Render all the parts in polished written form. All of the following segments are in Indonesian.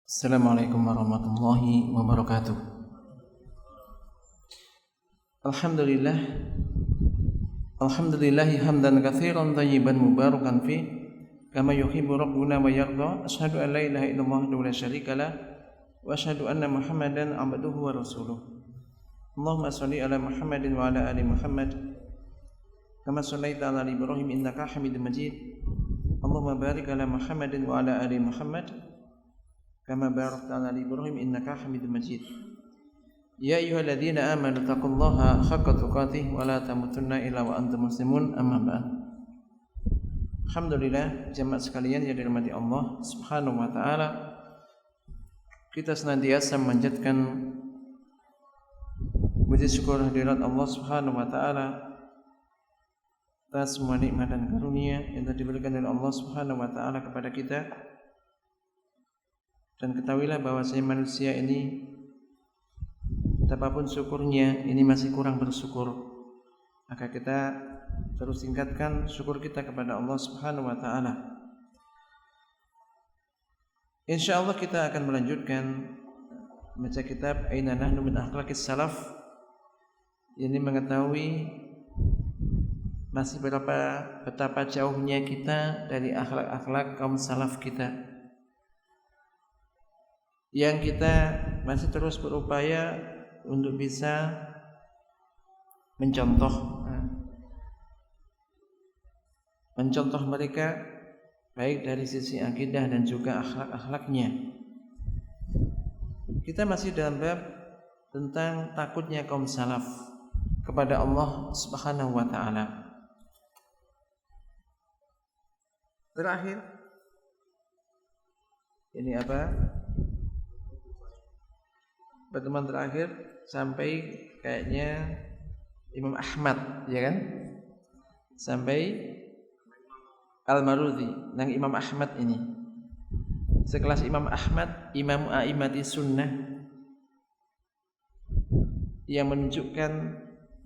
Assalamualaikum warahmatullahi wabarakatuh. Alhamdulillah hamdan katsiran thayyiban mubarakan fi kama yuhibbu rabbuna wa yarda. Asyhadu an la ilaha illallah wahdahu la syarika lah wa asyhadu anna Muhammadan abduhu wa rasuluh. Allahumma shalli ala Muhammadin wa ala ali Muhammad kama shallaita ala Ibrahim innaka Hamidum Majid. Allahumma barik ala Muhammadin wa ala ali Muhammad kama barakta ala Ibrahim innaka Hamidum Majid. Ya ayyuhalladzina amanu taqullaha haqqa tuqatih wa la tamutunna illa wa antum muslimun. Amma ba'd. Alhamdulillah, jemaah sekalian yang dirahmati Allah Subhanahu wa taala, kita senantiasa memanjatkan puji syukur hadirat Allah Subhanahu wa taala atas semua nikmat dan karunia yang telah diberikan oleh Allah Subhanahu wa taala kepada kita. Dan ketahuilah bahwasanya manusia ini betapapun syukurnya ini masih kurang bersyukur. Maka kita terus tingkatkan syukur kita kepada Allah Subhanahu wa taala. Insyaallah kita akan melanjutkan baca kitab Aina Nahnu min Akhlaqis Salaf. Ini mengetahui masih betapa jauhnya kita dari akhlak-akhlak kaum salaf kita, yang kita masih terus berupaya untuk bisa mencontoh mereka baik dari sisi akidah dan juga akhlak-akhlaknya. Kita masih dalam bab tentang takutnya kaum salaf kepada Allah Subhanahu wa taala. Terakhir ini apa? Pertemuan terakhir sampai kayaknya Imam Ahmad, ya kan? Sampai Al-Marudhi, nang Imam Ahmad ini. Sekelas Imam Ahmad, Imam A'immati Sunnah, yang menunjukkan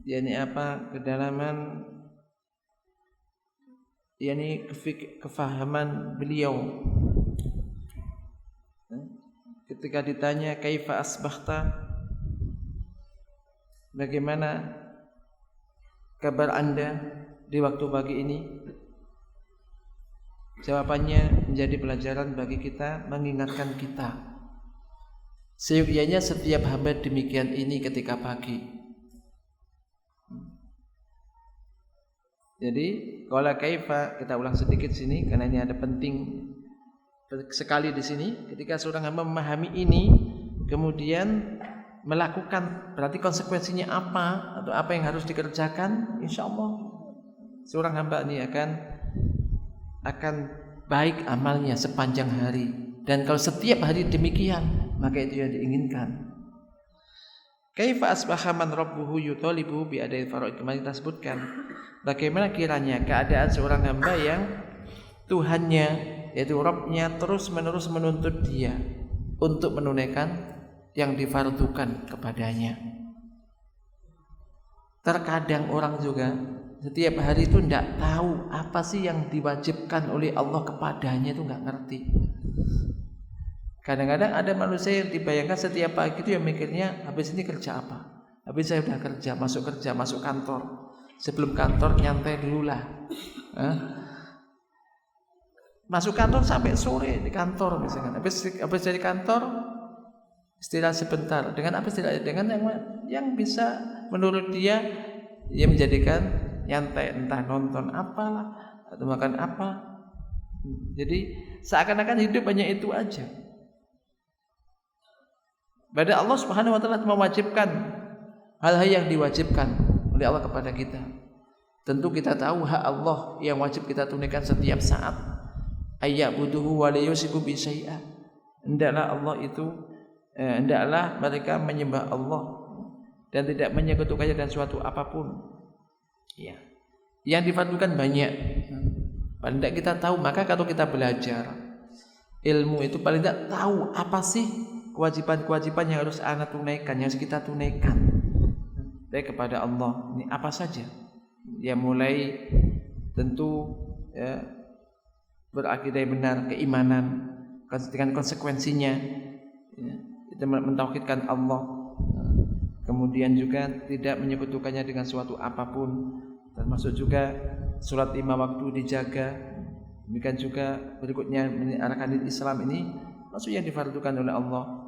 yakni apa? Kedalaman yakni kefahaman beliau. Ketika ditanya kaifa asbahta, bagaimana kabar Anda di waktu pagi ini, jawabannya menjadi pelajaran bagi kita, mengingatkan kita seyogyanya setiap hamba demikian ini ketika pagi. Jadi qala kaifa, kita ulang sedikit sini karena ini ada penting sekali di sini. Ketika seorang hamba memahami ini kemudian melakukan, berarti konsekuensinya apa atau apa yang harus dikerjakan, insyaallah seorang hamba ini akan baik amalnya sepanjang hari. Dan kalau setiap hari demikian, maka itu yang diinginkan. Kaifa asbaha man rabbuhu yutalibu bi adai faraid, kemarin kita sebutkan bagaimana kiranya keadaan seorang hamba yang Tuhannya yaitu Rabbnya terus-menerus menuntut dia untuk menunaikan yang difardukan kepadanya. Terkadang orang juga setiap hari itu tidak tahu apa sih yang diwajibkan oleh Allah kepadanya, itu nggak ngerti. Kadang-kadang ada manusia yang dibayangkan setiap pagi itu yang mikirnya habis ini kerja apa, habis saya udah kerja, masuk kantor, sebelum kantor nyantai dulu lah. Masuk kantor sampai sore di kantor misalkan. Habis dari kantor istirahat sebentar. Dengan apa istirahat? Dengan yang bisa menurut dia menjadikan nyantai, entah nonton apalah atau makan apa. Jadi seakan-akan hidup hanya itu aja. Padahal Allah Subhanahu wa taala mewajibkan hal-hal yang diwajibkan oleh Allah kepada kita. Tentu kita tahu hak Allah yang wajib kita tunaikan setiap saat. Ayyabuduhu wa la yusiku bi syai'a. Hendaklah mereka menyembah Allah dan tidak menyekutukannya dengan suatu apapun. Ya. Yang difardukan banyak. Paling tidak kita tahu, maka kalau kita belajar ilmu itu paling tidak tahu apa sih kewajiban-kewajiban yang harus anak tunaikan, yang harus kita tunaikan baik kepada Allah. Ini apa saja? Ya mulai tentu berakidah benar, keimanan dengan konsekuensinya, ya, kita mentauhidkan Allah, kemudian juga tidak menyekutukannya dengan suatu apapun, termasuk juga sholat 5 waktu dijaga. Demikian juga berikutnya arkanil Islam ini masuk yang difardukan oleh Allah.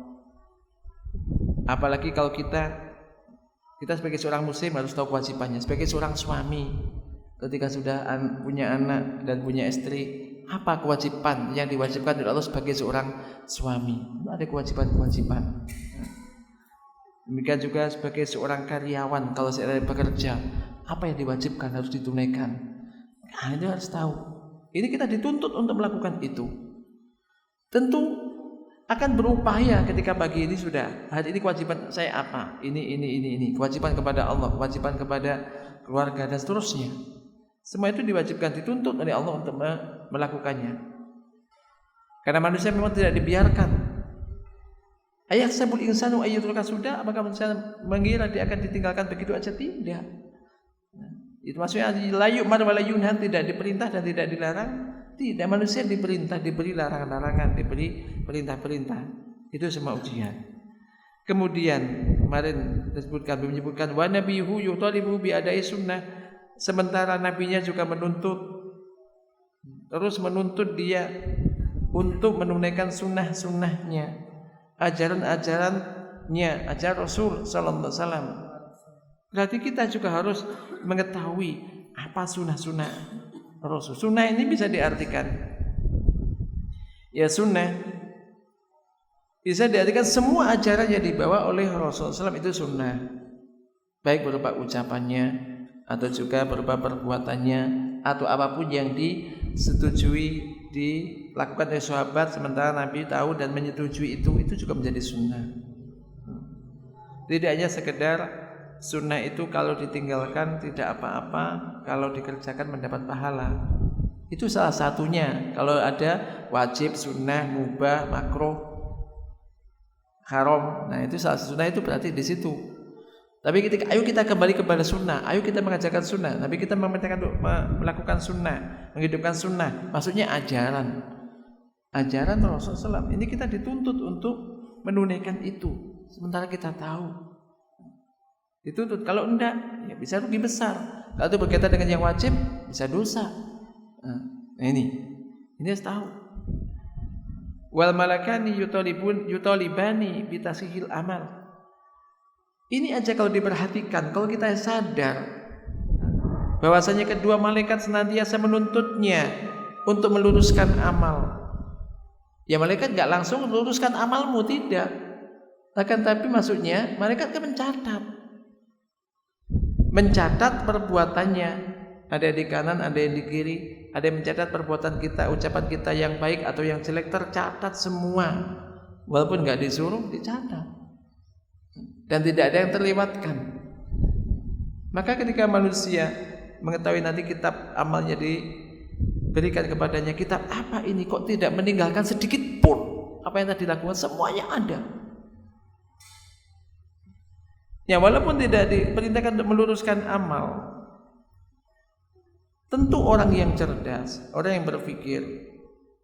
Apalagi kalau kita sebagai seorang muslim harus tahu kewajibannya. Sebagai seorang suami, ketika sudah punya anak dan punya istri, apa kewajiban yang diwajibkan oleh Allah sebagai seorang suami? Ada kewajiban-kewajiban. Demikian juga sebagai seorang karyawan, kalau saya bekerja, apa yang diwajibkan harus ditunaikan. Nah, itu harus tahu. Ini kita dituntut untuk melakukan itu. Tentu akan berupaya ketika pagi ini sudah, hari ini kewajiban saya apa? Ini. Kewajiban kepada Allah, kewajiban kepada keluarga dan seterusnya. Semua itu diwajibkan, dituntut oleh Allah untuk melakukannya. Karena manusia memang tidak dibiarkan. Ayahsabul insanu ayyutruka sudah, apakah manusia mengira dia akan ditinggalkan begitu aja? Tidak. Itu maksudnya la yu'mar wa la yunhan, tidak diperintah dan tidak dilarang. Tidak, manusia diperintah, diberi larangan-larangan, diberi perintah-perintah. Itu semua ujian. Kemudian kemarin menyebutkan wa nabiyyu yutalibu bi adai sunnah, sementara nabinya juga terus menuntut dia untuk menunaikan sunnah-sunnahnya, ajaran-ajarannya, ajaran Rasul sallallahu alaihi wasallam. Berarti kita juga harus mengetahui apa sunnah-sunnah Rasul. Sunnah ini bisa diartikan, ya sunnah bisa diartikan semua ajaran yang dibawa oleh Rasul SAW itu sunnah, baik berupa ucapannya atau juga berupa perbuatannya atau apapun yang disetujui dilakukan oleh sahabat sementara Nabi tahu dan menyetujui itu juga menjadi sunnah. Tidak hanya sekedar sunnah itu kalau ditinggalkan tidak apa-apa, kalau dikerjakan mendapat pahala. Itu salah satunya. Kalau ada wajib, sunnah, mubah, makruh, haram, nah itu salah satu sunnah, itu berarti di situ. Tapi ayo kita kembali kepada sunnah, ayo kita mengajarkan sunnah, tapi kita memerintahkan untuk melakukan sunnah, menghidupkan sunnah. Maksudnya ajaran Rasulullah SAW. Ini kita dituntut untuk menunaikan itu. Sementara kita tahu dituntut, kalau enggak ya bisa rugi besar. Kalau itu berkaitan dengan yang wajib bisa dosa. Nah ini harus tahu. Wal malakani yutalibani bitasihil amal. Ini aja kalau diperhatikan, kalau kita sadar bahwasanya kedua malaikat senantiasa menuntutnya untuk meluruskan amal. Ya malaikat enggak langsung meluruskan amalmu, tidak. Akan tapi maksudnya malaikat kan mencatat perbuatannya, ada di kanan, ada yang di kiri, ada yang mencatat perbuatan kita, ucapan kita yang baik atau yang jelek, tercatat semua, walaupun nggak disuruh dicatat dan tidak ada yang terlewatkan. Maka ketika manusia mengetahui nanti kitab amalnya diberikan kepadanya, kitab apa ini kok tidak meninggalkan sedikit pun apa yang tadi dilakukan, semuanya ada. Ya walaupun tidak diperintahkan untuk meluruskan amal, tentu orang yang cerdas, orang yang berpikir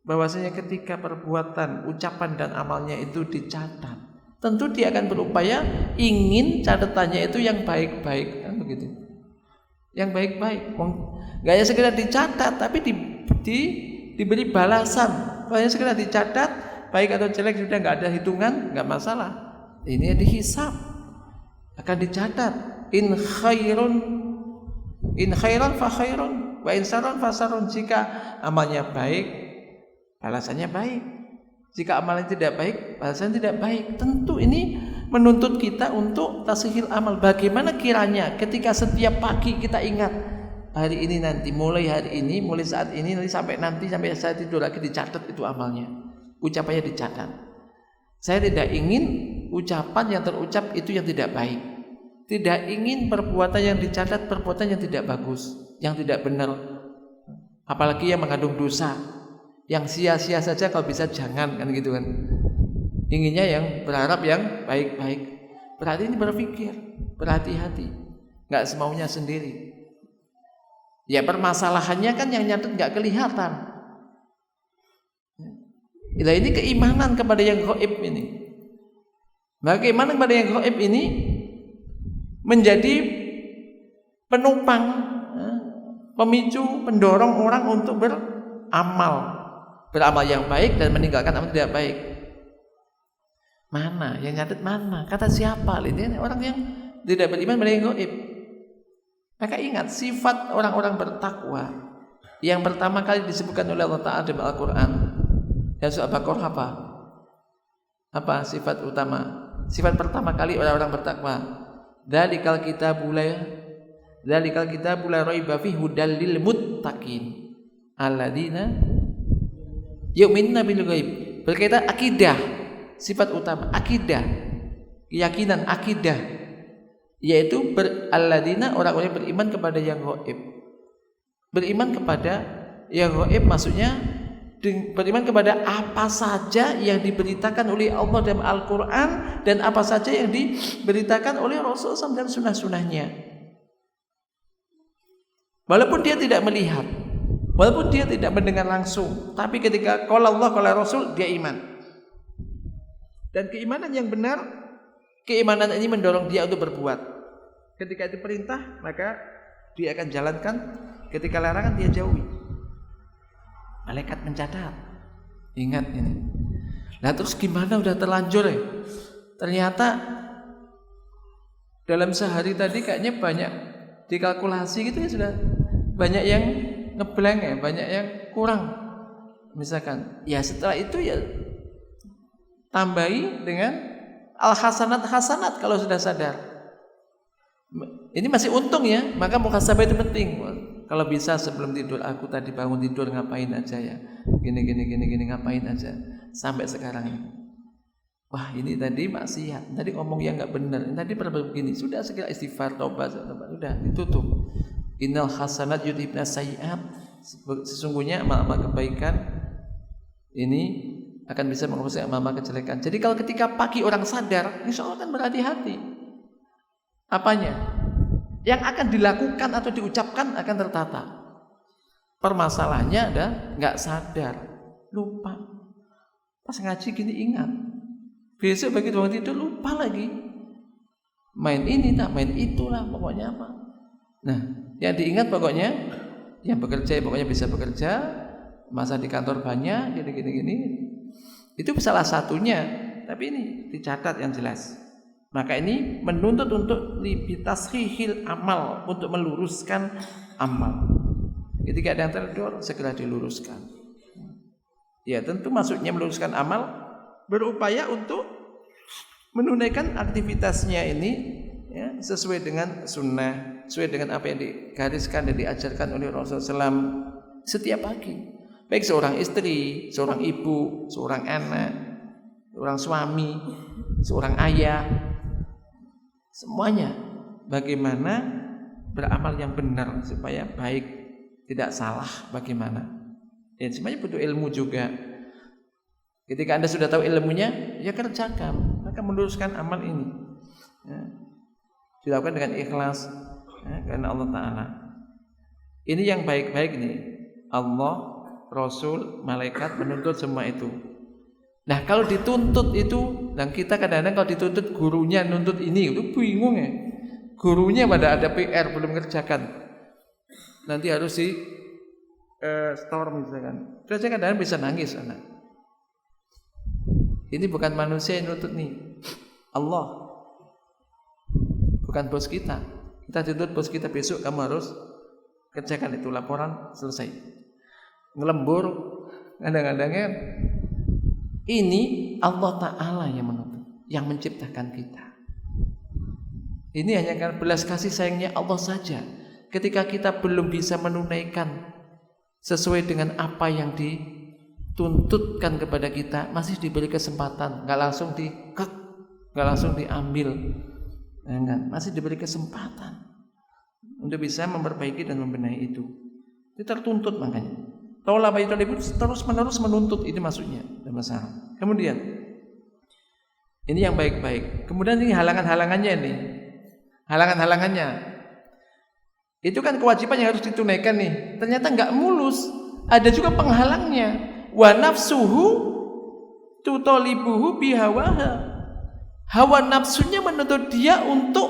bahwasanya ketika perbuatan, ucapan dan amalnya itu dicatat, tentu dia akan berupaya ingin catatannya itu yang baik-baik, kan begitu. Yang baik-baik, nggak hanya sekedar dicatat, tapi diberi balasan. Kalau hanya sekedar dicatat, baik atau jelek sudah nggak ada hitungan, nggak masalah. Ini dihisab. Akan dicatat, in khairan fa khairun wa in saran fa sarun. Jika amalnya baik, balasannya baik. Jika amalnya tidak baik, balasannya tidak baik. Tentu ini menuntut kita untuk tasihil amal. Bagaimana kiranya ketika setiap pagi kita ingat hari ini nanti, mulai hari ini, mulai saat ini nanti sampai saat tidur lagi dicatat itu amalnya, ucapannya dicatat. Saya tidak ingin ucapan yang terucap itu yang tidak baik. Tidak ingin perbuatan yang dicatat perbuatan yang tidak bagus, yang tidak benar. Apalagi yang mengandung dosa. Yang sia-sia saja kalau bisa jangan, kan gitu kan. Inginnya yang berharap yang baik-baik. Berarti ini berpikir, berhati-hati. Enggak semaunya sendiri. Ya permasalahannya kan yang nyatet enggak kelihatan. Ini keimanan kepada yang gaib ini. Bagaimana kepada yang gaib ini menjadi penopang, pemicu, pendorong orang untuk beramal yang baik dan meninggalkan amal tidak baik. Mana yang nyatet mana? Kata siapa? Ini orang yang tidak beriman pada yang gaib. Maka ingat sifat orang-orang bertakwa yang pertama kali disebutkan oleh Allah Ta'ala dalam Al-Quran. Yang surah Al-Baqarah apa? Apa sifat utama? Sifat pertama kali orang-orang bertakwa. Dzalikal kitabu la raiba fihi hudal lil muttaqin alladzina yu'minuna bil ghaib. Berkaitan akidah, sifat utama akidah, keyakinan akidah, yaitu alladzina orang-orang yang beriman kepada yang gaib. Beriman kepada yang gaib maksudnya beriman kepada apa saja yang diberitakan oleh Allah dalam Al-Quran dan apa saja yang diberitakan oleh Rasul SAW dan sunnah-sunnahnya. Walaupun dia tidak melihat, walaupun dia tidak mendengar langsung, tapi ketika qala Allah qala Rasul dia iman. Dan keimanan yang benar, keimanan ini mendorong dia untuk berbuat. Ketika itu perintah maka dia akan jalankan, ketika larangan dia jauhi. Malaikat mencatat. Ingat ini. Nah terus gimana udah terlanjur ya? Ternyata dalam sehari tadi kayaknya banyak dikalkulasi gitu ya, sudah banyak yang ngeblank ya, banyak yang kurang. Misalkan, ya setelah itu ya tambahi dengan al-hasanat kalau sudah sadar. Ini masih untung ya, maka muhasabah itu penting. Kalau bisa sebelum tidur, aku tadi bangun tidur ngapain aja ya, gini ngapain aja sampai sekarang ini. Wah ini tadi maksiat, tadi ngomong yang nggak benar, tadi pernah begini, sudah segera istighfar, tobat, sudah ditutup. Innal hasanat yudhibna sayyi'at, sesungguhnya amal-amal kebaikan ini akan bisa menghapuskan amal-amal kejelekan. Jadi kalau ketika pagi orang sadar, insya Allah akan berhati-hati. Apanya? Yang akan dilakukan atau diucapkan akan tertata. Permasalahannya ada nggak sadar, lupa. Pas ngaji gini ingat, besok bagi bangun tidur lupa lagi. Main ini tak, main itulah, pokoknya apa. Nah, yang diingat pokoknya yang bekerja pokoknya bisa bekerja, masa di kantor banyak, gini. Itu salah satunya, tapi ini dicatat yang jelas. Maka ini menuntut untuk bitashihil amal, untuk meluruskan amal. Ketika ada yang tertidur segera diluruskan. Ya tentu maksudnya meluruskan amal, berupaya untuk menunaikan aktivitasnya ini ya, sesuai dengan sunnah, sesuai dengan apa yang digariskan dan diajarkan oleh Rasulullah SAW setiap pagi. Baik seorang istri, seorang ibu, seorang anak, seorang suami, seorang ayah, semuanya bagaimana beramal yang benar supaya baik, tidak salah bagaimana. Ya semuanya butuh ilmu juga. Ketika Anda sudah tahu ilmunya, ya kerjakan, maka meluruskan amal ini. Ya, dilakukan dengan ikhlas ya, karena Allah Ta'ala. Ini yang baik-baik nih. Allah, Rasul, malaikat menuntut semua itu. Nah kalau dituntut itu, dan kita kadang-kadang kalau dituntut gurunya nuntut ini, itu bingung ya. Gurunya pada ada PR belum kerjakan, nanti harus di store misalkan. Terus kadang-kadang bisa nangis anak. Ini bukan manusia yang nuntut nih, Allah, bukan bos kita. Kita tuntut bos kita, besok kamu harus kerjakan itu, laporan selesai. Ngelembur kadang-kadangnya. Ini Allah Ta'ala yang menuntut, yang menciptakan kita. Ini hanya karena belas kasih sayangnya Allah saja. Ketika kita belum bisa menunaikan sesuai dengan apa yang dituntutkan kepada kita, masih diberi kesempatan, nggak langsung nggak langsung diambil, masih diberi kesempatan untuk bisa memperbaiki dan membenahi itu. Itu tertuntut makanya. Tolak itu terus-menerus menuntut, itu maksudnya dalam bahasa Arab. Kemudian ini yang baik-baik. Kemudian ini halangan-halangannya nih. Halangan-halangannya. Itu kan kewajiban yang harus ditunaikan nih. Ternyata enggak mulus. Ada juga penghalangnya. Wa nafsuhu tutalibuhu bihawaha. Hawa nafsunya menuntut dia untuk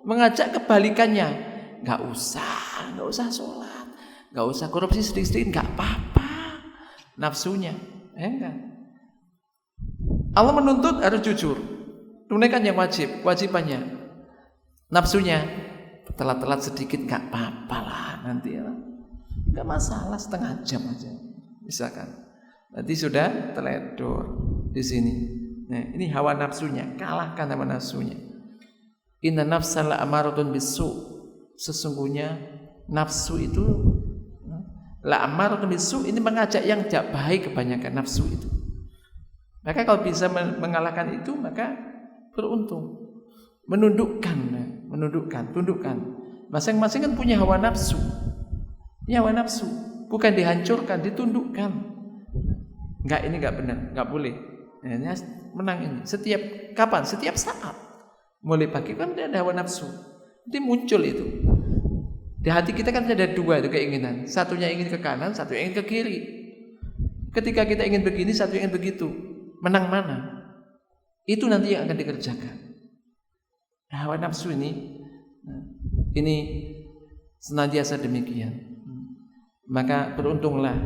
mengajak kebalikannya. Gak usah sholat, gak usah korupsi sedikit-sedikit, gak apa-apa. Nafsunya, enggak. Allah menuntut harus jujur, tunaikan yang kewajibannya. Nafsunya, telat-telat sedikit gak apa-apa lah nanti ya. Gak masalah, setengah jam aja, misalkan. Nanti sudah teledor di sini. Nah, ini hawa nafsunya, kalahkan hawa nafsunya. Inna nafsa la'amaratun bisu. Sesungguhnya nafsu itu la'amaratun bisu, ini mengajak yang tidak baik kebanyakan nafsu itu. Maka kalau bisa mengalahkan itu, maka beruntung. Tundukkan. Masing-masing kan punya hawa nafsu. Ini hawa nafsu, bukan dihancurkan, ditundukkan. Enggak, ini enggak benar, enggak boleh. Ini menang ini. Setiap saat. Mulai pagi kan ada hawa nafsu. Nanti muncul itu. Di hati kita kan ada dua itu keinginan. Satunya ingin ke kanan, satu ingin ke kiri. Ketika kita ingin begini, satu ingin begitu. Menang mana? Itu nanti yang akan dikerjakan. Nah, hawa nafsu ini senantiasa demikian. Maka beruntunglah.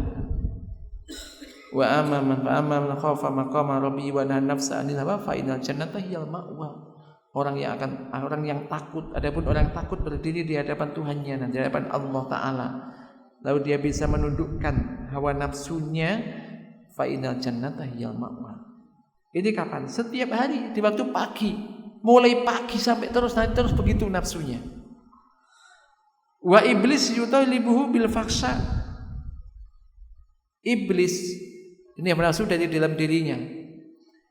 Wa amman khafa maqama rabbi wa nahan nafsa 'anil hawa fa innal jannata hiyal ma'wa. Orang yang takut, adapun orang yang takut berdiri di hadapan Tuhannya dan di hadapan Allah Ta'ala, lalu dia bisa menundukkan hawa nafsunya, fa innal jannata hiyal ma'wa. Ini kapan? Setiap hari di waktu pagi, mulai pagi sampai terus begitu nafsunya. Wa iblis yutalibuhu bil fakhsha. Iblis ini yang nafsu dari dalam dirinya.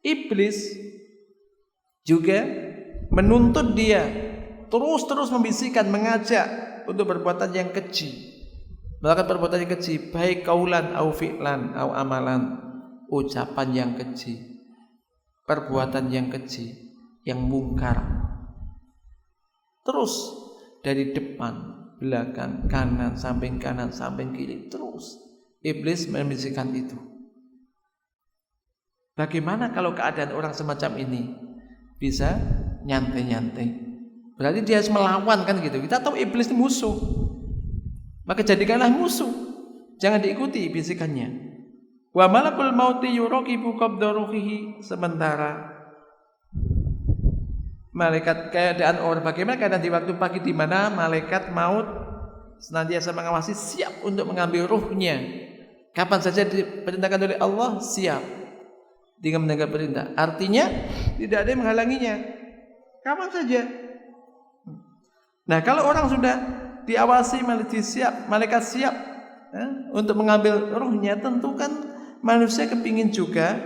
Iblis juga menuntut dia terus membisikkan, mengajak untuk perbuatan yang keji. Melakukan perbuatan yang keji, baik kaulan au fi'lan au amalan, ucapan yang keji, perbuatan yang keji, yang mungkar. Terus dari depan, belakang, kanan, samping kiri, terus iblis membisikkan itu. Bagaimana kalau keadaan orang semacam ini? Bisa nyantai-nyantai. Berarti dia harus melawan kan gitu. Kita tahu iblis itu musuh. Maka jadikanlah musuh. Jangan diikuti bisikannya. Wa malakul mauti yuraqibu qabda ruhihi. Sementara malaikat keadaan orang, bagaimana keadaan di waktu pagi di mana malaikat maut senantiasa mengawasi, siap untuk mengambil ruhnya. Kapan saja diperintahkan oleh Allah, siap dengan mendengar perintah. Artinya tidak ada yang menghalanginya. Kapan saja. Nah, kalau orang sudah diawasi, malaikat siap untuk mengambil ruhnya, tentu kan manusia kepingin juga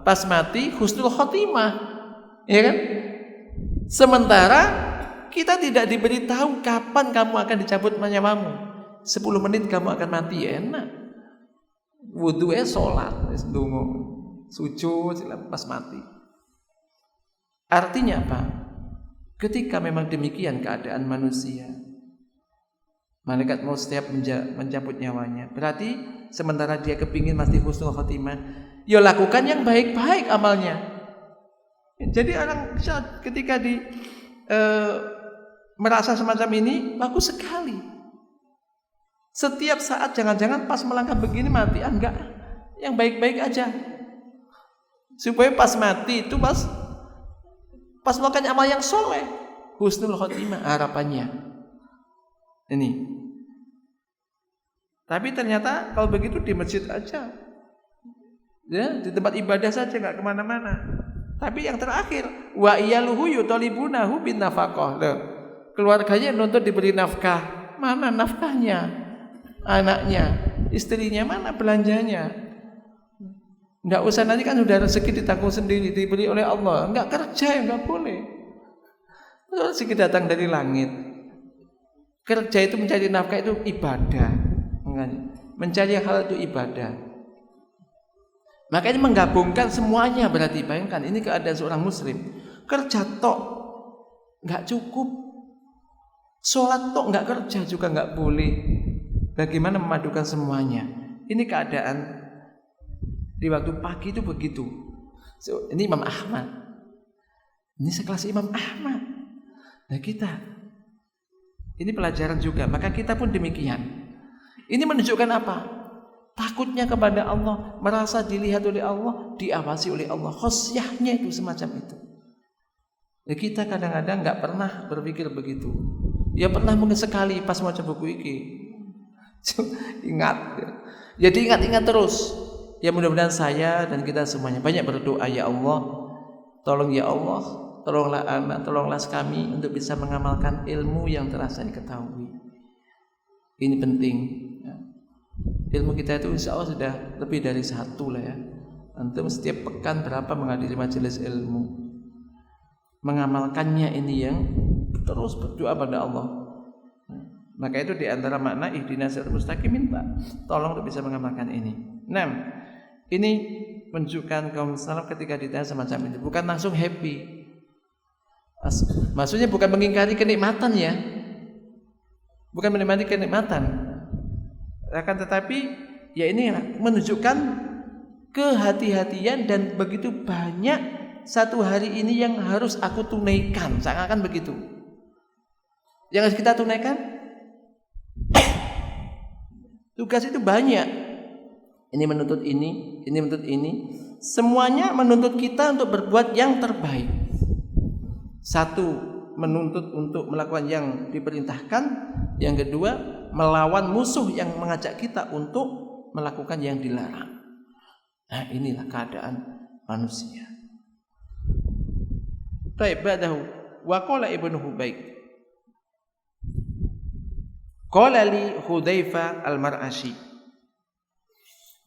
pas mati husnul khotimah, ya kan? Sementara kita tidak diberitahu kapan kamu akan dicabut nyawamu. 10 menit kamu akan mati, enak. Wudu'e sholat, ndonga, sujud pas mati. Artinya apa? Ketika memang demikian keadaan manusia, malaikat mau setiap mencabut nyawanya. Berarti sementara dia kepingin mesti husnul khotimah, ya lakukan yang baik-baik amalnya. Jadi orang ketika merasa semacam ini bagus sekali. Setiap saat jangan-jangan pas melangkah begini mati, enggak, yang baik-baik aja. Supaya pas mati itu pas melakukan amal yang soleh, husnul khotimah harapannya. Ini. Tapi ternyata kalau begitu di masjid aja, ya, di tempat ibadah saja, nggak kemana-mana. Tapi yang terakhir, wa iyaluhu yutalibunahu bin nafaqah. Keluarganya nuntut diberi nafkah. Mana nafkahnya? Anaknya, istrinya mana belanjanya? Enggak usah, nanti kan sudah rezeki ditanggung sendiri, diberi oleh Allah. Enggak kerja, enggak boleh. Rezeki datang dari langit. Kerja itu mencari nafkah itu ibadah. Mencari hal itu ibadah. Makanya menggabungkan semuanya, berarti bayangkan ini keadaan seorang muslim. Kerja tok enggak cukup. Sholat tok enggak kerja juga enggak boleh. Bagaimana memadukan semuanya? Ini keadaan di waktu pagi itu begitu. So, ini Imam Ahmad. Ini sekelas Imam Ahmad. Nah kita, ini pelajaran juga. Maka kita pun demikian. Ini menunjukkan apa? Takutnya kepada Allah, merasa dilihat oleh Allah, diawasi oleh Allah. Khosyahnya itu semacam itu. Nah, kita kadang-kadang nggak pernah berpikir begitu. Ya pernah mungkin sekali pas mau coba buku iki. Ingat. Jadi ingat-ingat terus. Ya mudah-mudahan saya dan kita semuanya banyak berdoa, ya Allah, tolong ya Allah, tolonglah anak, tolonglah kami untuk bisa mengamalkan ilmu yang telah saya ketahui. Ini penting. Ilmu kita itu insya Allah sudah lebih dari 1 lah ya. Antum setiap pekan berapa menghadiri majelis ilmu, mengamalkannya ini yang terus berdoa pada Allah. Maka itu diantara makna ihdinas siratal mustaqim, minta tolong untuk bisa mengamalkan ini. 6. Ini menunjukkan kaum salaf ketika ditanya semacam itu bukan langsung happy. Maksudnya bukan mengingkari kenikmatan ya, bukan menikmati kenikmatan, akan tetapi ya ini menunjukkan kehati-hatian dan begitu banyak satu hari ini yang harus aku tunaikan, seakan-akan begitu. Yang harus kita tunaikan, tugas itu banyak. Ini menuntut ini menuntut ini. Semuanya menuntut kita untuk berbuat yang terbaik. 1, menuntut untuk melakukan yang diperintahkan. Yang kedua, melawan musuh yang mengajak kita untuk melakukan yang dilarang. Nah, inilah keadaan manusia. Baik, ba'dahu wa qala Ibnu Hubayb. Qala li Hudzaifah al-Mar'ashi.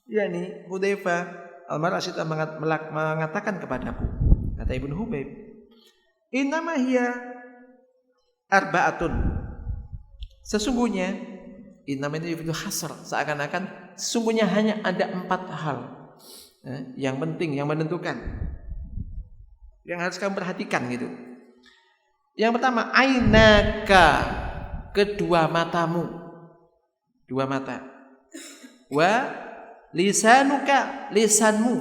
Yani Hudzaifah al-Mar'ashi mengatakan kepadaku, kata Ibnu Hubayb, innama hiya arba'atun. Sesungguhnya, innama itu hasr, seakan-akan sesungguhnya hanya ada 4 hal yang penting, yang menentukan, yang harus kamu perhatikan gitu. Yang pertama, ainaka, kedua matamu, 2 mata. Wa lisanuka, lisanmu,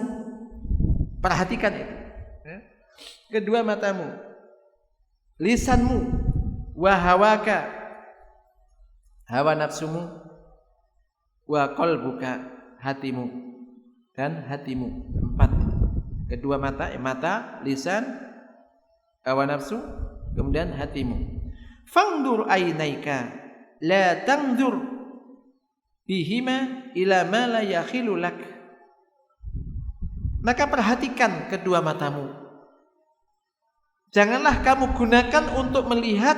perhatikan itu. Kedua matamu, lisanmu, wa hawaka, hawa nafsumu, wa qalbuka, hatimu, dan hatimu. 4 itu. Kedua mata, mata, lisan, hawa nafsu, kemudian hatimu. Fangdur ainaika, la tangdur bihima ila ma la yakhilu lak. Maka perhatikan kedua matamu. Janganlah kamu gunakan untuk melihat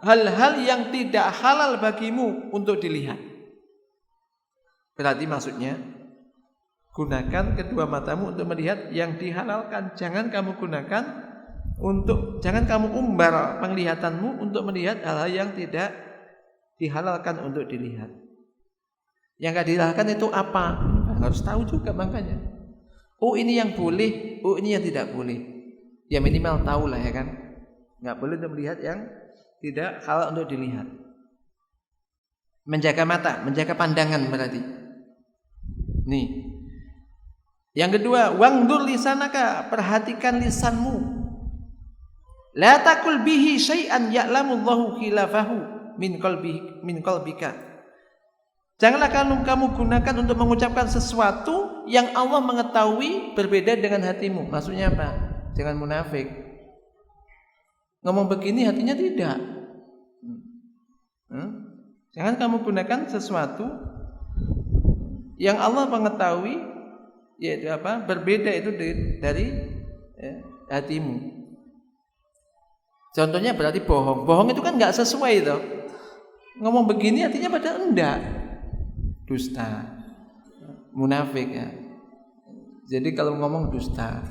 hal-hal yang tidak halal bagimu untuk dilihat. Berarti maksudnya, gunakan kedua matamu untuk melihat yang dihalalkan. Jangan kamu gunakan jangan kamu umbar penglihatanmu untuk melihat hal-hal yang tidak dihalalkan untuk dilihat. Yang gak dihalalkan itu apa? Harus tahu juga makanya. Oh ini yang boleh, oh ini yang tidak boleh. Ya minimal tahu lah ya kan. Gak boleh untuk melihat yang tidak halal untuk dilihat. Menjaga mata, menjaga pandangan berarti. Nih. Yang kedua, wangdur lisanaka, perhatikan lisanmu. La taqul bihi syai'an ya'lamullahu khilafahu min qalbika. Janganlah kamu gunakan untuk mengucapkan sesuatu yang Allah mengetahui berbeda dengan hatimu. Maksudnya apa? Jangan munafik. Ngomong begini hatinya tidak. Jangan kamu gunakan sesuatu yang Allah mengetahui, yaitu apa? Berbeda itu dari hatimu. Contohnya berarti bohong. Bohong itu kan nggak sesuai itu. Ngomong begini hatinya pada enggak. Dusta, munafik ya. Jadi kalau ngomong dusta,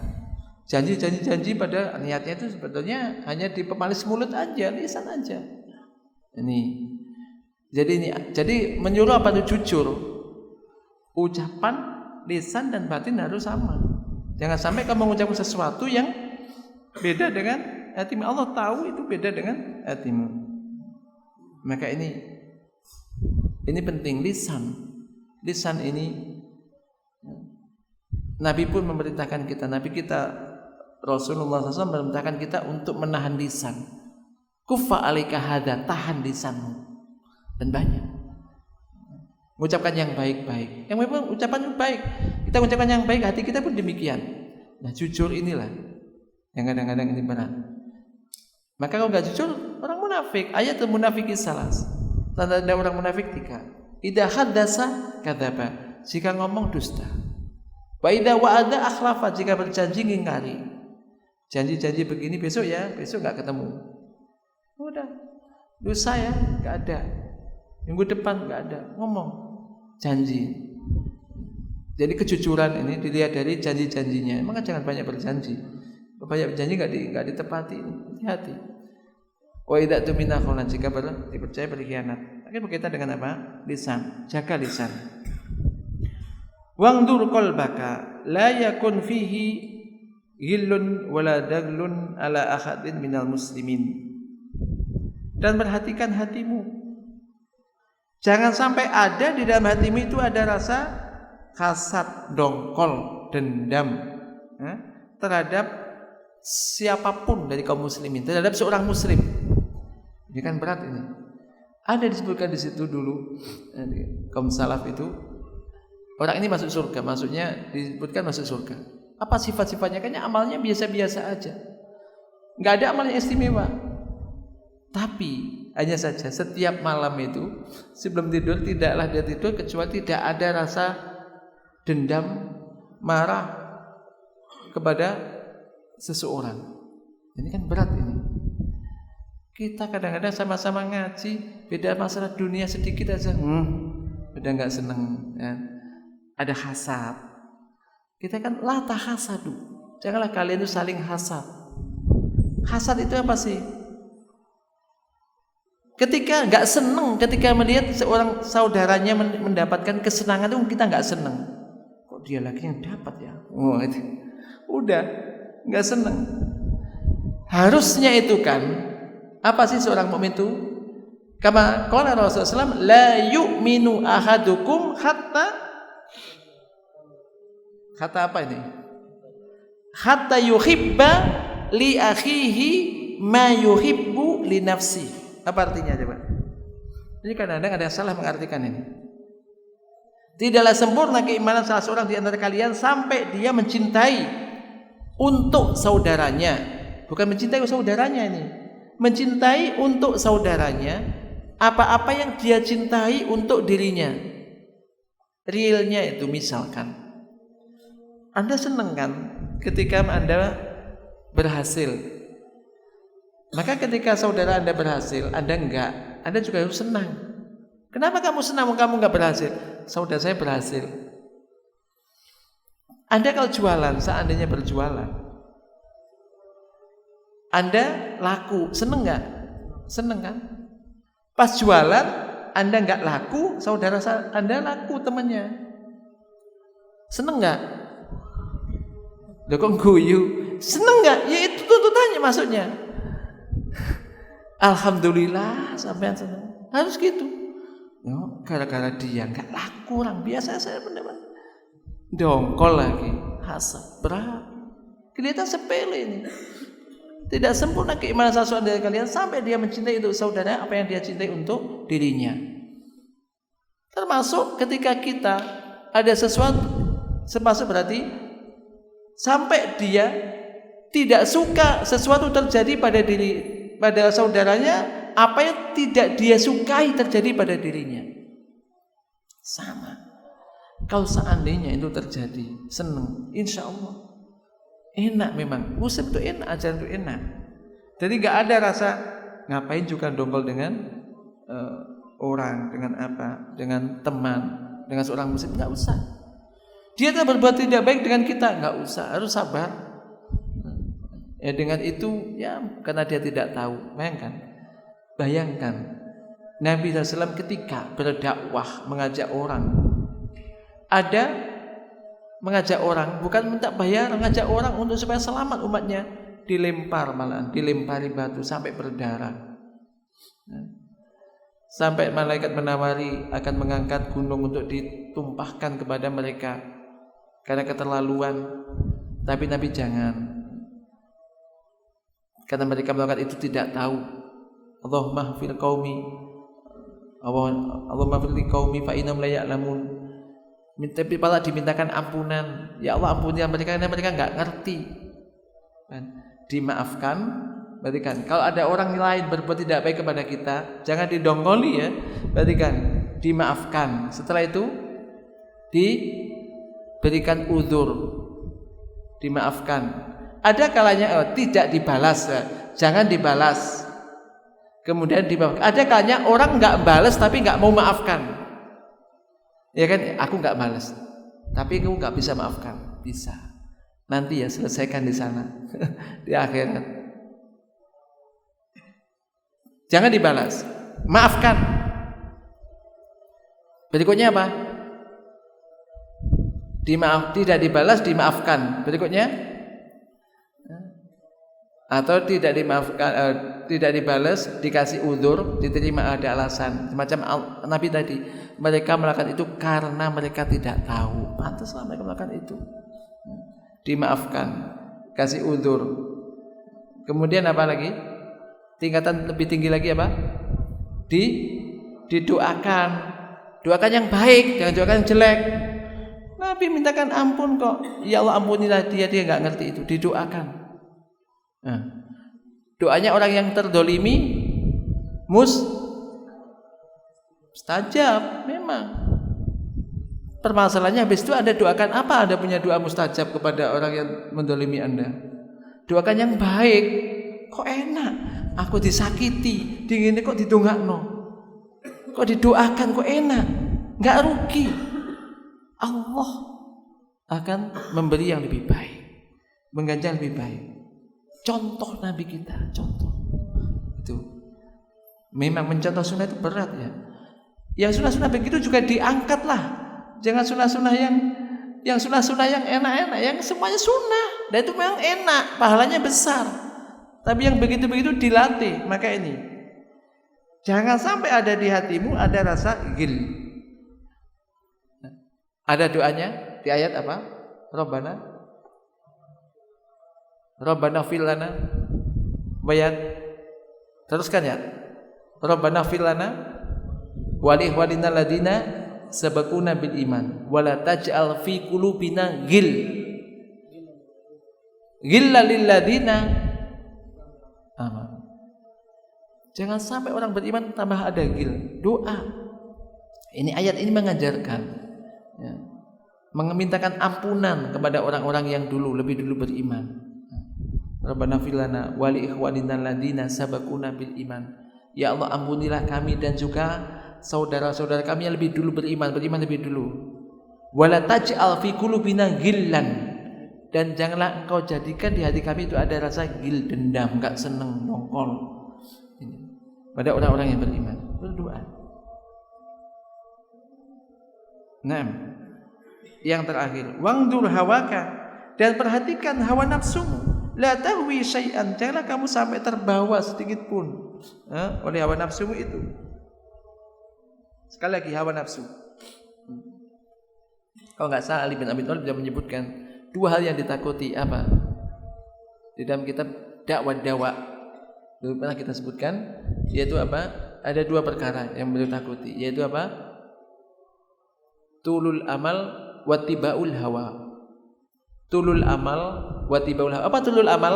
janji pada niatnya itu sebetulnya hanya di pemalis mulut aja, lisan aja. Ini. Jadi menyuruh apa itu jujur. Ucapan, lisan dan batin harus sama. Jangan sampai kamu mengucapkan sesuatu yang beda dengan hatimu. Allah tahu itu beda dengan hatimu. Maka ini penting, lisan. Lisan ini Nabi pun memerintahkan kita, Nabi kita Rasulullah SAW memerintahkan kita untuk menahan lisan. Kuffa alaika hadza, tahan lisanmu. Dan banyak mengucapkan yang baik-baik. Yang memang ucapan yang baik, kita ucapkan yang baik, hati kita pun demikian. Nah, jujur inilah yang kadang-kadang ini berat. Maka kalau nggak jujur, orang munafik. Ayatul munafiki salas. Tanda-tanda orang munafik 3. Idza haddasa kadzaba, jika ngomong dusta. Wa idza wa'ada akhlafa, jika berjanji ngingkari. Janji-janji begini besok nggak ketemu. Udah, lusa ya nggak ada, minggu depan nggak ada, ngomong janji. Jadi kejujuran ini dilihat dari janji-janjinya. Maka jangan banyak berjanji. Banyak berjanji nggak ditepati. Hati-hati. Wa idza tumina khana, jika dipercaya berkhianat. Akan berkaitan dengan apa? Lisan. Jaga lisan. Wangdur qalbaka la yakun fihi ghillun wala daglun ala ahadin minal muslimin. Dan perhatikan hatimu. Jangan sampai ada di dalam hatimu itu ada rasa hasad, dongkol, dendam terhadap siapapun dari kaum muslimin, terhadap seorang muslim. Ini kan berat ini. Ada disebutkan di situ dulu kaum salaf itu, orang ini masuk surga, maksudnya disebutkan masuk surga. Apa sifat-sifatnya? Kayaknya amalnya biasa-biasa aja, nggak ada amal yang istimewa. Tapi hanya saja setiap malam itu sebelum tidur tidaklah dia tidur kecuali tidak ada rasa dendam, marah kepada seseorang. Ini kan berat ini. Kita kadang-kadang sama-sama ngaji, beda masalah dunia sedikit aja, udah nggak seneng, ya. Ada hasad. Kita kan la tahasadu. Janganlah kalian itu saling hasad. Hasad itu apa sih? Ketika nggak seneng, ketika melihat seorang saudaranya mendapatkan kesenangan itu kita nggak seneng. Kok dia lagi yang dapat ya? Oh, itu udah nggak seneng. Harusnya itu kan apa sih seorang mukmin itu? Kama qala Rasulullah SAW, la yu'minu ahadukum hatta apa ini? Hatta yuhibba li akhihi ma yuhibbu li nafsihi. Apa artinya coba? Ini kadang-kadang ada yang salah mengartikan ini. Tidaklah sempurna keimanan salah seorang di antara kalian sampai dia mencintai untuk saudaranya. Bukan mencintai saudaranya ini. Mencintai untuk saudaranya apa-apa yang dia cintai untuk dirinya. Realnya itu misalkan Anda senang kan ketika Anda berhasil. Maka ketika saudara Anda berhasil, Anda enggak, Anda juga harus senang. Kenapa kamu senang kamu enggak berhasil? Saudara saya berhasil. Anda kalau jualan, seandainya berjualan, Anda laku, senang enggak? Senang kan? Pas jualan, Anda enggak laku, saudara Anda laku temannya. Senang enggak? Loh kok guyu? Senang enggak? Ya itu tuntutannya maksudnya. Alhamdulillah sampai senang. Harus gitu. No, gara-gara dia nggak laku orang biasa saya mendapat dongkol lagi, hasad, berat. Kelihatan sepele ini. Tidak sempurna keimanan salah seorang dari kalian sampai dia mencintai untuk saudara apa yang dia cintai untuk dirinya. Termasuk ketika kita ada sesuatu, termasuk berarti sampai dia tidak suka sesuatu terjadi pada saudaranya apa yang tidak dia sukai terjadi pada dirinya. Sama. Kalau seandainya itu terjadi, senang, insya Allah enak memang. Muslim itu enak, ajaran itu enak. Jadi nggak ada rasa ngapain juga dongkol dengan orang, dengan apa, dengan teman, dengan seorang muslim, nggak usah. Dia telah berbuat tidak baik dengan kita, nggak usah, harus sabar. Ya dengan itu ya karena dia tidak tahu. Bayangkan Nabi SAW ketika berdakwah mengajak orang, ada mengajak orang bukan minta bayaran, mengajak orang untuk supaya selamat umatnya, dilempari batu sampai berdarah. Sampai malaikat menawari akan mengangkat gunung untuk ditumpahkan kepada mereka karena keterlaluan. Tapi Nabi jangan, karena mereka melakukan itu tidak tahu. Allahumma ighfir qaumi, Allahumma ighfir qaumi fa innahum la ya'lamun. Tapi malah dimintakan ampunan. Ya Allah, ampuni mereka karena mereka enggak ngerti. Dimaafkan, berarti kan kalau ada orang lain berbuat tidak baik kepada kita, jangan didongkoli ya. Berarti kan dimaafkan. Setelah itu diberikan uzur, dimaafkan. Ada kalanya tidak dibalas, jangan dibalas. Kemudian dimaafkan. Ada kalanya orang enggak balas tapi enggak mau maafkan. Ya kan, aku enggak balas, tapi kamu enggak bisa maafkan. Bisa. Nanti ya selesaikan di sana di akhirat. Jangan dibalas, maafkan. Berikutnya apa? Tidak dibalas, dimaafkan. Berikutnya atau tidak dimaafkan, tidak dibalas, dikasih uzur, diterima ada alasan. Semacam Nabi tadi, mereka melakukan itu karena mereka tidak tahu. Pantaslah mereka melakukan itu. Dimaafkan, kasih uzur. Kemudian apa lagi? Tingkatan lebih tinggi lagi apa? Didoakan. Doakan yang baik, jangan doakan yang jelek. Nabi mintakan ampun kok. Ya Allah, ampunilah dia enggak ngerti itu. Didoakan. Nah, doanya orang yang terdolimi mustajab memang. Permasalahannya habis itu Anda doakan apa? Anda punya doa mustajab kepada orang yang mendolimi Anda. Doakan yang baik. Kok enak? Aku disakiti, dingin kok didongakno. Kok didoakan kok enak? Enggak rugi. Allah akan memberi yang lebih baik, mengganjar lebih baik. Contoh Nabi kita, contoh itu. Memang mencontoh sunnah itu berat ya. Yang sunnah-sunnah begitu juga diangkatlah. Jangan sunnah-sunnah yang sunnah-sunnah yang enak-enak, yang semuanya sunnah. Dan itu memang enak, pahalanya besar. Tapi yang begitu-begitu dilatih. Maka ini, jangan sampai ada di hatimu ada rasa gil. Ada doanya di ayat apa? Rabbana fil lana bayat. Teruskan ya. Rabbana fil lana wa li ikhwanina alladziina sabaquna bil iman wa la taj'al fi qulubina ghillan lil ladziina aman. Jangan sampai orang beriman tambah ada gil. Doa. Ini ayat ini mengajarkan ya, memintakan ampunan kepada orang-orang yang lebih dulu beriman. Rabbana fil lana wa li ikhwanina alladziina sabaquna bil iman. Ya Allah, ampunilah kami dan juga saudara-saudara kami yang lebih dulu beriman lebih dulu. Wala taj'al fi qulubina ghillan, dan janganlah engkau jadikan di hati kami itu ada rasa gil, dendam, enggak senang, dongkol. Ini pada orang-orang yang beriman. Berdoa. Nah, yang terakhir, wangdur hawaka, dan perhatikan hawa nafsumu. La tahwi syai'an, janganlah kamu sampai terbawa sedikit pun oleh hawa nafsumu itu. Sekali lagi, hawa nafsu. Kalau enggak salah Ali bin Abi Thalib sudah menyebutkan dua hal yang ditakuti apa? Di dalam kitab Dakwah Dawa dulu pernah kita sebutkan, yaitu apa? Ada dua perkara yang beliau takuti, yaitu apa? Tulul amal wa tibaul hawa. Tulul amal wa tibaul hawa. Apa tulul amal?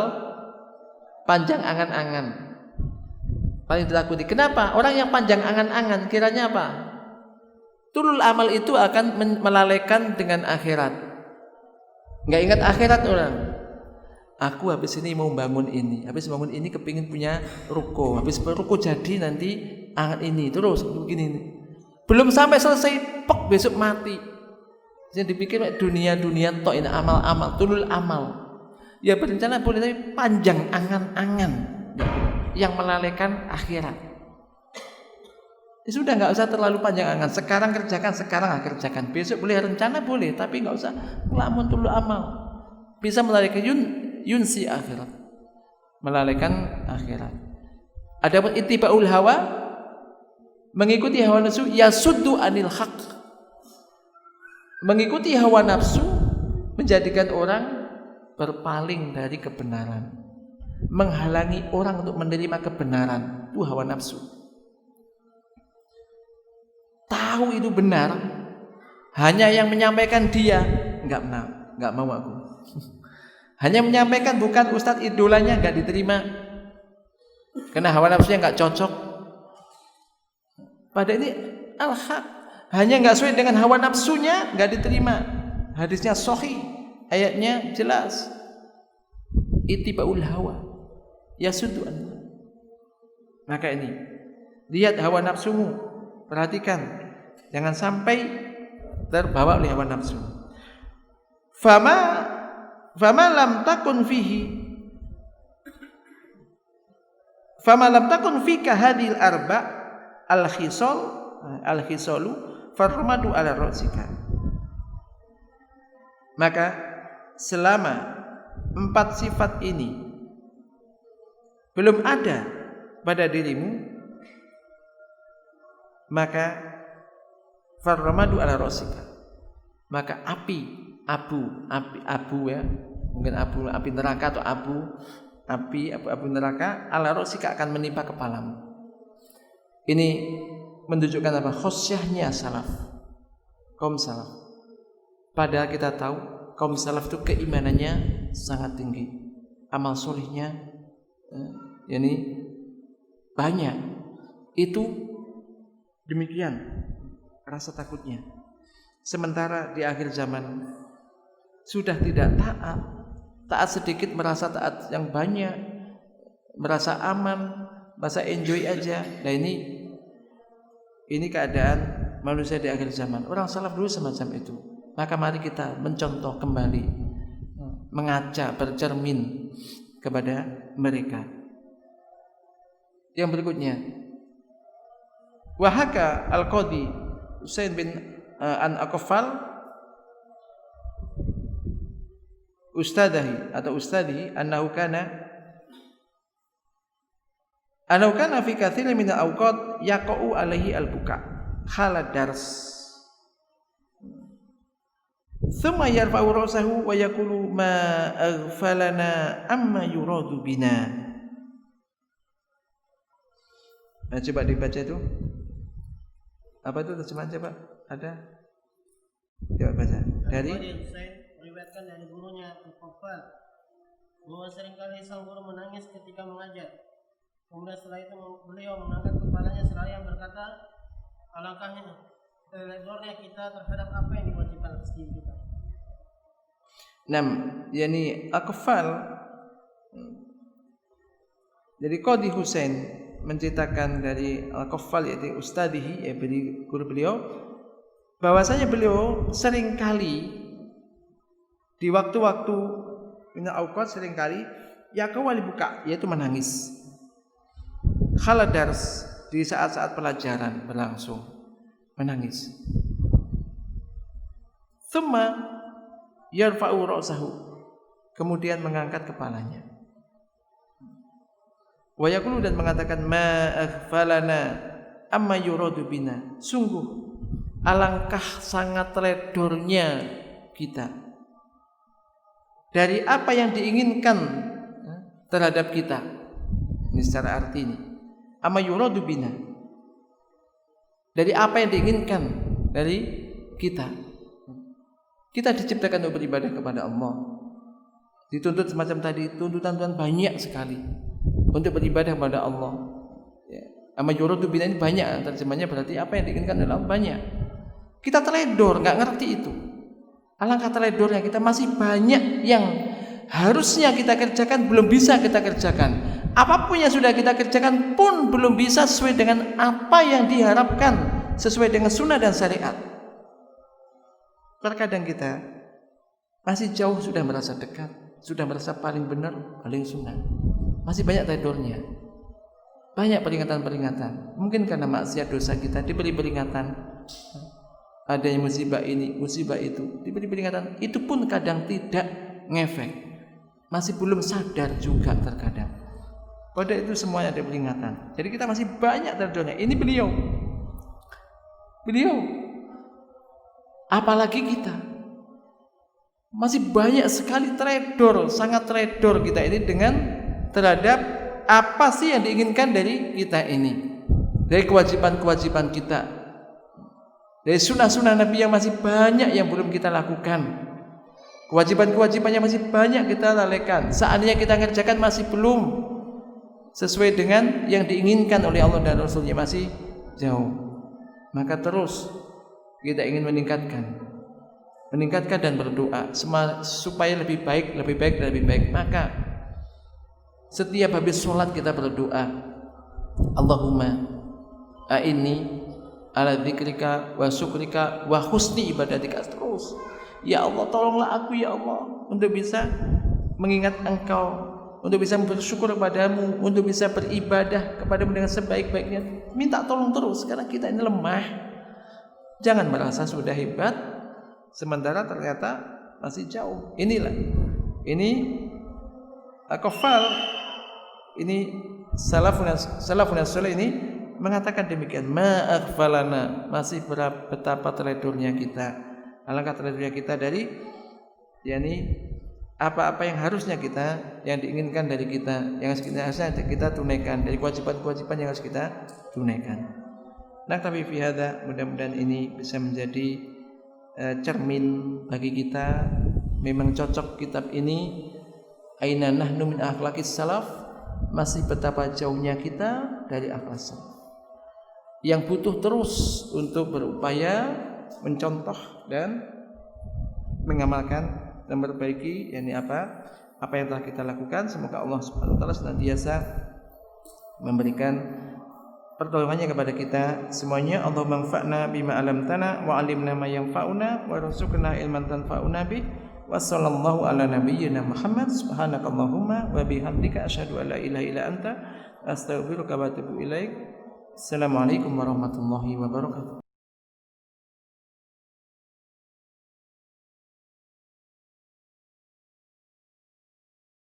Panjang angan-angan. Paling ditakuti. Kenapa? Orang yang panjang angan-angan kiranya apa? Tulul amal itu akan melalaikan dengan akhirat. Enggak ingat akhirat orang. Aku habis ini mau bangun ini, habis bangun ini kepingin punya ruko, habis ruko jadi nanti angan ini terus begini. Belum sampai selesai, pek besok mati. Jadi dipikir dunia tok ini amal-amal, tulul amal. Ya berencana boleh tapi panjang angan-angan yang melalaikan akhirat. Ya sudah, enggak usah terlalu panjang angan. Sekarang kerjakan. Besok boleh rencana boleh, tapi enggak usah ngelamun tulul amal. Bisa melalaikan yunsi akhirat, melalaikan akhirat. Adapun ittibaul hawa, mengikuti hawa nafsu, yasuddu anil haq. Mengikuti hawa nafsu menjadikan orang berpaling dari kebenaran, menghalangi orang untuk menerima kebenaran. Itu hawa nafsu. Tahu itu benar, hanya yang menyampaikan dia enggak mau aku. Hanya menyampaikan bukan ustadz idolanya, enggak diterima karena hawa nafsunya enggak cocok. Pada ini al-haq, hanya enggak sesuai dengan hawa nafsunya, enggak diterima. Hadisnya sahih, ayatnya jelas. Ittibaul hawa yasuddu an. Maka ini, lihat hawa nafsumu, perhatikan, jangan sampai terbawa oleh hawa nafsu. Fama lam takun fika hadhil arba al-khisalu farmadu ala ra'sika. Maka selama 4 sifat ini belum ada pada dirimu, maka farmadu ala ra'sika, maka api ya, mungkin api neraka atau api neraka ala ra'sika akan menimpa kepalamu. Ini menunjukkan apa? Khosyahnya salaf, kaum salaf. Padahal kita tahu kaum salaf itu keimanannya sangat tinggi, amal solihnya banyak. Itu demikian rasa takutnya. Sementara di akhir zaman sudah tidak taat sedikit merasa taat yang banyak, merasa aman, merasa enjoy aja. Nah ini keadaan manusia di akhir zaman. Orang salaf dulu semacam itu. Maka mari kita mencontoh kembali, mengaca, bercermin kepada mereka. Yang berikutnya, wahaka al-Qadi Husain bin An-Aqfal ustadihi annahu kana fi katsirin min al-awqat yaqa'u alaihi al-buka khala dars thumma yarfa'u ra'sahu wa yaqulu ma aghfalana amma yuradu bina. Nah, coba dibaca itu. Apa itu terjemahan coba? Ada? Coba baca. Dari meriwayatkan dari gurunya Al-Qaffal bahwa seringkali sang guru menangis ketika mengajar. Kemudian setelah itu beliau mengangkat kepalanya seraya berkata, alangkahnya lebarnya kita terhadap apa yang diwajibkan atas diri kita. Yani Aqfal, jadi Qadi Husain menceritakan dari Al-Qaffal, yaitu ustadihi, guru beliau, bahwasanya beliau seringkali di waktu-waktu minal awqat seringkali yaqawali buka, yaitu menangis. Khaladars, di saat-saat pelajaran berlangsung menangis. Thumma yarfa'u ra'sahu, kemudian mengangkat kepalanya. Wa yaqulu, dan mengatakan ma aghfalana amma yuradu bina, sungguh alangkah sangat teledornya kita dari apa yang diinginkan terhadap kita. Ini secara arti ini, amma yuradu bina, dari apa yang diinginkan dari kita. Kita diciptakan untuk beribadah kepada Allah, dituntut semacam tadi, tuntutan banyak sekali untuk beribadah kepada Allah. Amma yuradu bina ini banyak, terjemahnya berarti apa yang diinginkan adalah banyak. Kita teledor, nggak ngerti itu. Alangkah teledornya kita, masih banyak yang harusnya kita kerjakan belum bisa kita kerjakan. Apapun yang sudah kita kerjakan pun belum bisa sesuai dengan apa yang diharapkan, sesuai dengan sunnah dan syariat. Terkadang kita masih jauh sudah merasa dekat, sudah merasa paling benar, paling sunnah. Masih banyak teledornya, banyak peringatan-peringatan. Mungkin karena maksiat dosa kita diberi peringatan, adanya musibah ini, musibah itu, diberi peringatan. Itu pun kadang tidak ngefek, masih belum sadar juga terkadang. Pada itu semuanya ada peringatan. Jadi kita masih banyak teledornya. Ini beliau, apalagi kita Masih banyak sekali sangat trader kita ini dengan terhadap apa sih yang diinginkan dari kita ini, dari kewajiban-kewajiban kita, dari sunnah-sunnah Nabi yang masih banyak yang belum kita lakukan, kewajiban-kewajiban yang masih banyak kita lalaikan. Seandainya kita kerjakan masih belum sesuai dengan yang diinginkan oleh Allah dan Rasulnya, masih jauh. Maka terus kita ingin meningkatkan dan berdoa supaya lebih baik. Maka setiap habis sholat kita berdoa, Allahumma a'inni ala dzikrika wa syukrika wa husni ibadatika. Terus, ya Allah, tolonglah aku ya Allah untuk bisa mengingat Engkau, untuk bisa bersyukur kepadamu, untuk bisa beribadah kepadamu dengan sebaik-baiknya. Minta tolong terus karena kita ini lemah. Jangan merasa sudah hebat sementara ternyata masih jauh. Ini akofal, ini salafun salih ini mengatakan demikian. Ma'aghfalana, masih betapa teledornya kita, alangkah teledornya kita dari apa-apa yang harusnya yang diinginkan dari kita, yang harusnya kita tunaikan, dari kewajiban-kewajiban yang harus kita tunaikan. Nah, tapi fi hadza, mudah-mudahan ini bisa menjadi cermin bagi kita. Memang cocok kitab ini, aina nahnu min akhlaqis salaf, masih betapa jauhnya kita dari akhlak salaf, yang butuh terus untuk berupaya mencontoh dan mengamalkan dan memperbaiki apa yang telah kita lakukan. Semoga Allah Subhanahu wa taala senantiasa memberikan pertolongannya kepada kita semuanya. Allahumma anfa'na bima 'allamtana wa 'allimna ma yanfa'una wa rzuqna ilman tanfa'una bih. Wa sallallahu ala nabiyyina Muhammad. Subhanakallahumma wa bihamdika asyhadu an la ilaha illa anta astaghfiruka wa atubu ilaik. Assalamualaikum warahmatullahi wabarakatuh.